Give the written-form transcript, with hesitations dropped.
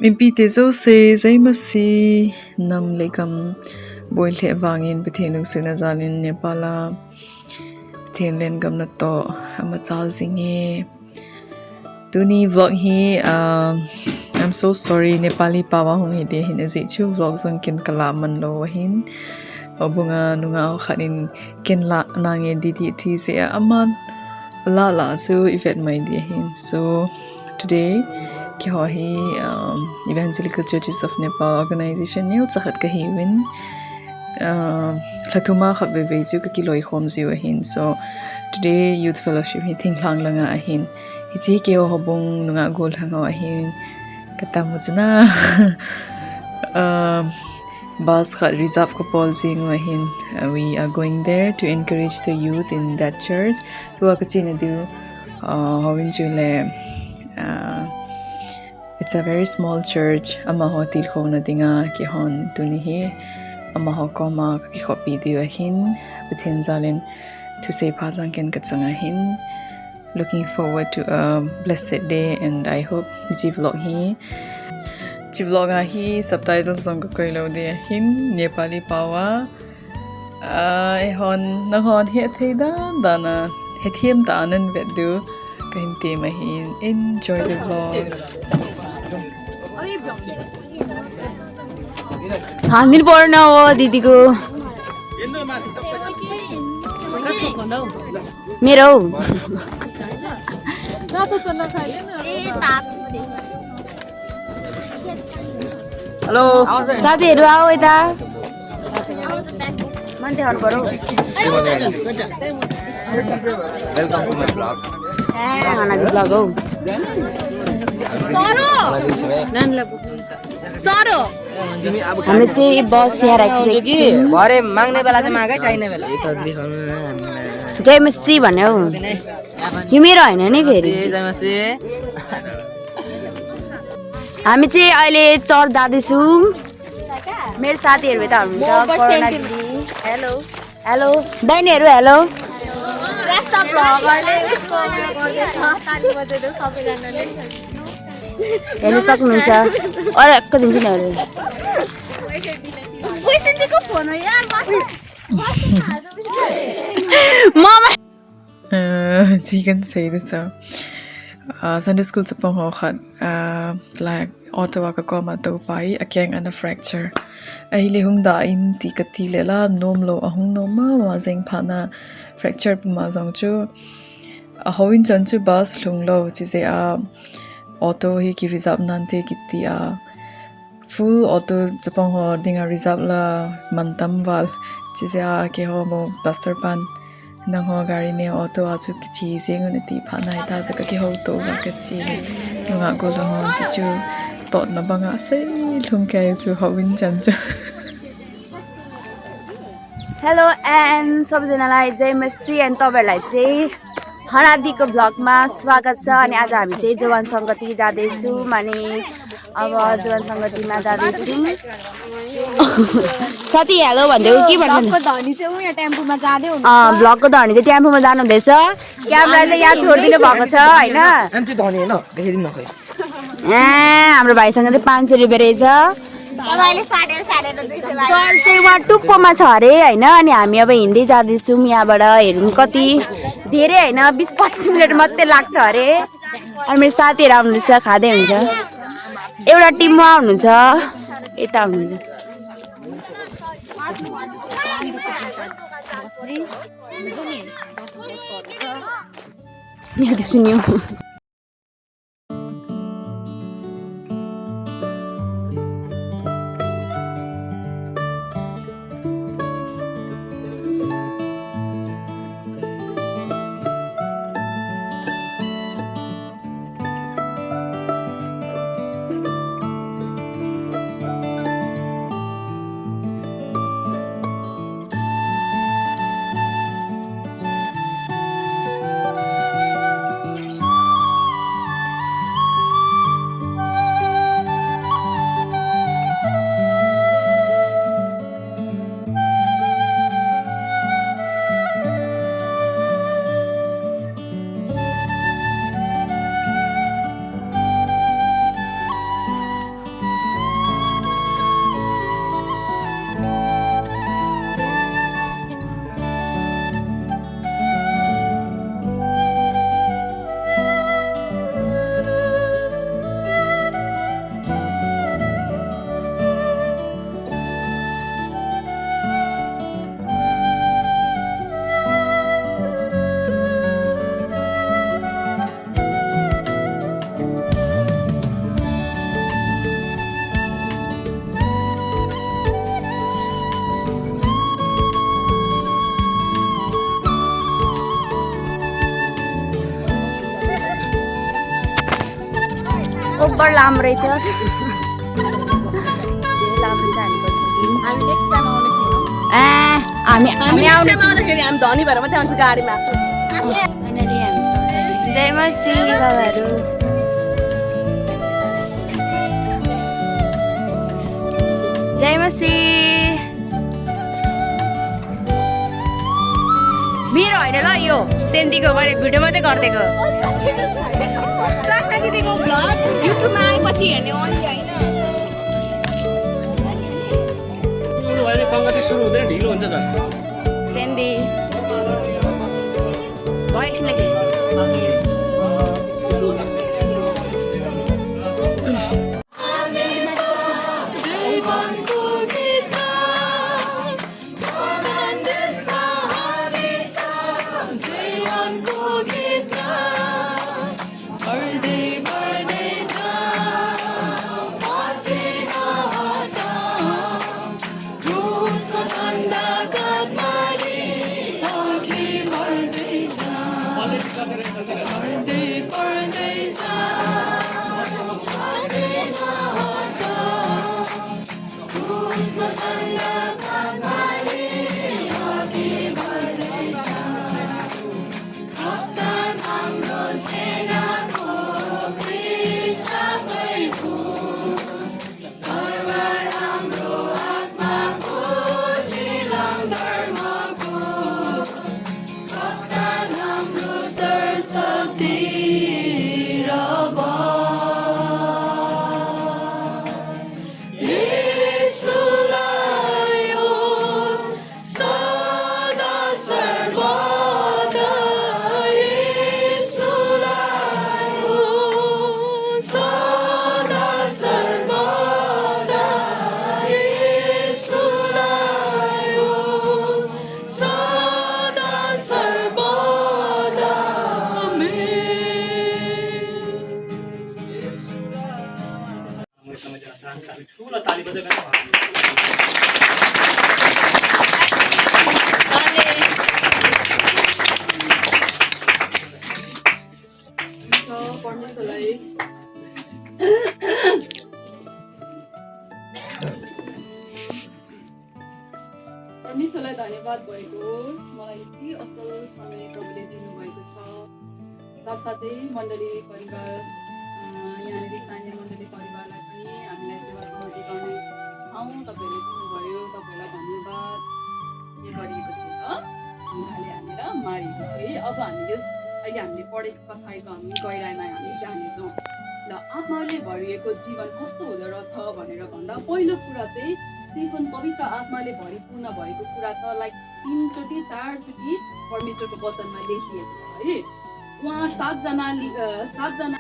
Mimpi te zo se zai masi nam lekam boil the wangin bethenung sina zalin Nepala bethenlen gam na to ama chal zinge tuni vlog hi I'm so sorry Nepali pawa hong hide hin azi chu vlog zong kin kala man lo hin obunga nunga khanin kin la nange didi thi se aman la so event mai dia hin so today ki ho hi Evangelical Churches of Nepal organization new chakhat ka hi win latuma khat ve ve chu ka kiloi khom ziwa hin so today youth fellowship hi thinglang langa a hin hi chi ke ho bong nunga gol hanga a hin katamu chuna bus khat reserve ko policy ngo hin we are going there to encourage the youth in that church to akachina do hawin chule it's a very small church ama ho til khona dinga ki hon tuni hi ama ho koma ki khopi diwa hin bethen zalen to say phajang ken kachanga hin looking forward to a blessed day and I hope ji vlog hi subtitles song ko lo de hin Nepali pawa hon he theida dana he thiem ta nan vedu kain te ma hin enjoy the vlog हान्दिनु पर्न हो दिदीको मेरो hello साथीहरू आऊ यता मान्छे हाल्नु पर्यो वेलकम टु माय ब्लग खानाको ब्लग हौ हाम्रो चाहिँ बस यहाँ राखिसकेको छ भरे माग्ने बेला चाहिँ मागै चाहिने बेला जय मसी भन्यो हौ यो मेरो होइन नि फेरि जयमसी हामी चाहिँ अहिले चर्च जाँदैछौँ मेरो साथीहरू यता हुनुहुन्छ हेलो हेलो बहिनीहरू हेलो हेर्नु सक्नुहुन्छ अरे एक्क दिन्छु नि chicken say this Sunday school sa pang hokat like Ottawa ka koma to pai akyang ana fracture ai le hung da in ti ka ti le la nom lo ahung no ma zeng phana fracture ma jong chu a howin chan chu bus lung lo chi se a auto hi ki reserve nan te ki ti a full auto chapang ho dinga reserve la mantam wal chi se a ke ho mo pastor pan nang ho gari ne auto a chu ki chi seng ne ti phana ita sa ka ki ho to ba ka chi nga go lo hon chi chu tot na banga sei lung kai chu howin chan chu hello and सबैजनालाई जय मसी and तपाईँहरूलाई चाहिँ हरादीको ब्लगमा स्वागत छ अनि आज हामी चाहिँ जवान सङ्गति जाँदैछौँ अनि अब जवान सङ्गतिमा जाँदैछौँ साथी हेलो भन्दै के भन्नु ब्लगको धनी चाहिँ यहाँ टेम्पोमा जाँदै हुनुहुन्छ ब्लगको धनी चाहिँ टेम्पोमा जानु हुँदैछ क्यामेरा चाहिँ यहाँ छोडिदिनु भएको छ होइन हाम्रो भाइसँग चाहिँ 500 रुपियाँ रहेछ चर्च चाहिँ उहाँ टुप्पोमा छ अरे होइन अनि हामी अब हिँड्दै जाँदैछौँ यहाँबाट हेरौँ कति धेरै होइन 20-25 मिनट मात्रै लाग्छ अरे अनि मेरो साथीहरू आउनुहुन्छ खाँदै हुन्छ एउटा टिममा आउनुहुन्छ यता आउनुहुन्छ सुन्यो बड लामो रहेछ धेरै लामो छ हामी नेक्स्ट टाइम आउने छैनौँ हामी आउने आउँदाखेरि हामी धनी भएर मात्रै आउँछौँ गाडीमा फाइनली हामी चढ्दैछौँ जय मसी बाबाहरू जय मसी मेरो होइन ल यो सेन्तीको मैले भिडियो मात्रै गरिदिएको राख्दाखेरिको भ्लग युट्युबमा आएपछि हेर्ने अन्ली होइन सङ्गति सुरु हुँदैन ढिलो हुन्छ झन् सेन्दी ठुलो ताली बजाइकन परमेश्वरलाई धन्यवाद भएको होस् मलाई यति असल समय प्रभुले दिनुभएको छ साथसाथै मण्डली परिवार यहाँनिर स्थानीय मण्डली परिवारलाई पनि हामीलाई सेवा समर्पण गर्ने ठाउँ तपाईँहरूले दिनुभयो तपाईँहरूलाई धन्यवाद यो गरिएको थियो त ढुङ्गाले हानेर मारिएको थियो अब हामी यस अहिले हामीले पढेको कथाको हामी गहिराइमा हामी जानेछौँ ल आत्माले भरिएको जीवन कस्तो हुँदो रहेछ भनेर भन्दा पहिलो कुरा चाहिँ स्टिफन पवित्र आत्माले भरिपूर्ण भएको कुरा त लाइक 3 चोटि 4 चोटि परमेश्वरको वचनमा लेखिएको छ है उहाँ 7 जना